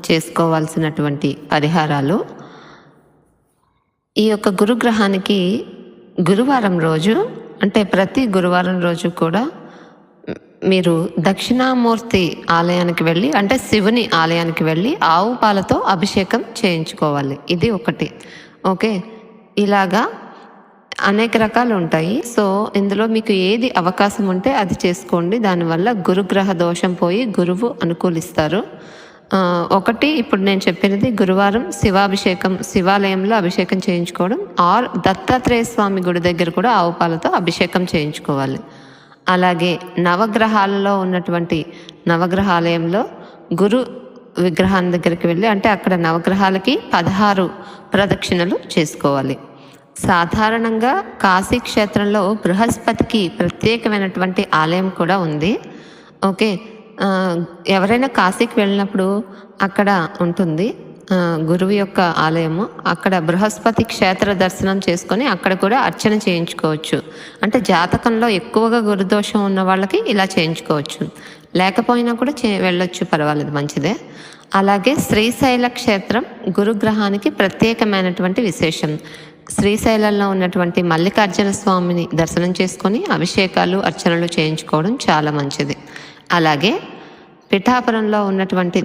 చేసుకోవాల్సినటువంటి పరిహారాలు. ఈ యొక్క గురుగ్రహానికి గురువారం రోజు అంటే ప్రతి గురువారం రోజు కూడా మీరు దక్షిణామూర్తి ఆలయానికి వెళ్ళి అంటే శివుని ఆలయానికి వెళ్ళి ఆవు పాలతో అభిషేకం చేయించుకోవాలి. ఇది ఒకటి. ఓకే, ఇలాగా అనేక రకాలు ఉంటాయి. సో ఇందులో మీకు ఏది అవకాశం ఉంటే అది చేసుకోండి. దానివల్ల గురుగ్రహ దోషం పోయి గురువు అనుకూలిస్తారు. ఒకటి ఇప్పుడు నేను చెప్పినది గురువారం శివాభిషేకం, శివాలయంలో అభిషేకం చేయించుకోవడం, ఆర్ దత్తాత్రేయ స్వామి గుడి దగ్గర కూడా ఆవు పాలతో అభిషేకం చేయించుకోవాలి. అలాగే నవగ్రహాలలో ఉన్నటువంటి నవగ్రహాలయంలో గురు విగ్రహాన్ని దగ్గరికి వెళ్ళి అంటే అక్కడ నవగ్రహాలకి 16 ప్రదక్షిణలు చేసుకోవాలి. సాధారణంగా కాశీ క్షేత్రంలో బృహస్పతికి ప్రత్యేకమైనటువంటి ఆలయం కూడా ఉంది. ఓకే, ఎవరైనా కాశీకి వెళ్ళినప్పుడు అక్కడ ఉంటుంది గురువు యొక్క ఆలయము. అక్కడ బృహస్పతి క్షేత్ర దర్శనం చేసుకొని అక్కడ కూడా అర్చన చేయించుకోవచ్చు. అంటే జాతకంలో ఎక్కువగా గురుదోషం ఉన్న వాళ్ళకి ఇలా చేయించుకోవచ్చు, లేకపోయినా కూడా వెళ్ళొచ్చు, పర్వాలేదు, మంచిదే. అలాగే శ్రీశైల క్షేత్రం గురుగ్రహానికి ప్రత్యేకమైనటువంటి విశేషం. శ్రీశైలంలో ఉన్నటువంటి మల్లికార్జున స్వామిని దర్శనం చేసుకొని అభిషేకాలు అర్చనలు చేయించుకోవడం చాలా మంచిది. అలాగే పిఠాపురంలో ఉన్నటువంటి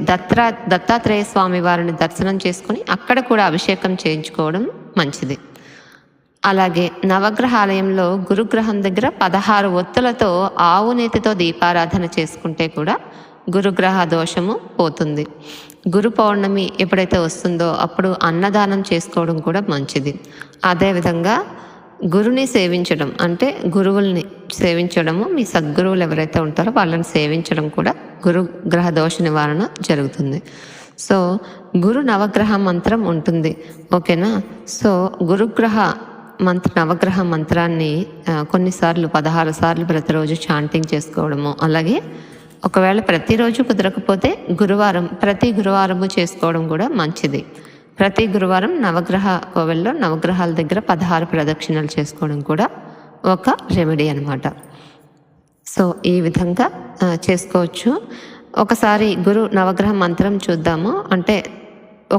దత్తాత్రేయ స్వామి వారిని దర్శనం చేసుకొని అక్కడ కూడా అభిషేకం చేయించుకోవడం మంచిది. అలాగే నవగ్రహాలయంలో గురుగ్రహం దగ్గర 16 ఒత్తులతో ఆవు నేతితో దీపారాధన చేసుకుంటే కూడా గురుగ్రహ దోషము పోతుంది. గురు పౌర్ణమి ఎప్పుడైతే వస్తుందో అప్పుడు అన్నదానం చేసుకోవడం కూడా మంచిది. అదేవిధంగా గురుని సేవించడం అంటే గురువుల్ని సేవించడము, మీ సద్గురువులు ఎవరైతే ఉంటారో వాళ్ళని సేవించడం కూడా గురుగ్రహ దోష నివారణ జరుగుతుంది. సో గురు నవగ్రహ మంత్రం ఉంటుంది. ఓకేనా? సో గురుగ్రహ నవగ్రహ మంత్రాన్ని కొన్నిసార్లు 16 సార్లు ప్రతిరోజు చాంటింగ్ చేసుకోవడము, అలాగే ఒకవేళ ప్రతిరోజు కుదరకపోతే ప్రతి గురువారము చేసుకోవడం కూడా మంచిది. ప్రతి గురువారం నవగ్రహ కోవెల్లో నవగ్రహాల దగ్గర 16 ప్రదక్షిణలు చేసుకోవడం కూడా ఒక రెమెడీ అన్నమాట. సో ఈ విధంగా చేసుకోవచ్చు. ఒకసారి గురు నవగ్రహ మంత్రం చూద్దాము. అంటే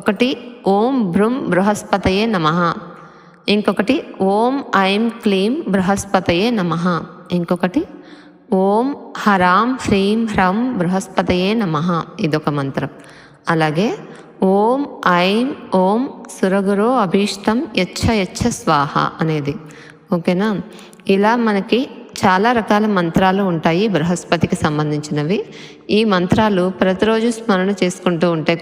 ఒకటి ఓం భృం బృహస్పతయే నమః, ఇంకొకటి ఓం ఐం క్లీం బృహస్పతయే నమః, ఇంకొకటి ఓం హరాం హ్రీం హ్రం బృహస్పతయే నమః, ఇదొక మంత్రం. అలాగే ఓం ఐం ఓం సురగురో అభీష్టం యచ్చ యచ్చ స్వాహ అనేది. ఓకేనా? ఇలా మనకి చాలా రకాల మంత్రాలు ఉంటాయి బృహస్పతికి సంబంధించినవి. ఈ మంత్రాలు ప్రతిరోజు స్మరణ చేసుకుంటూ ఉంటే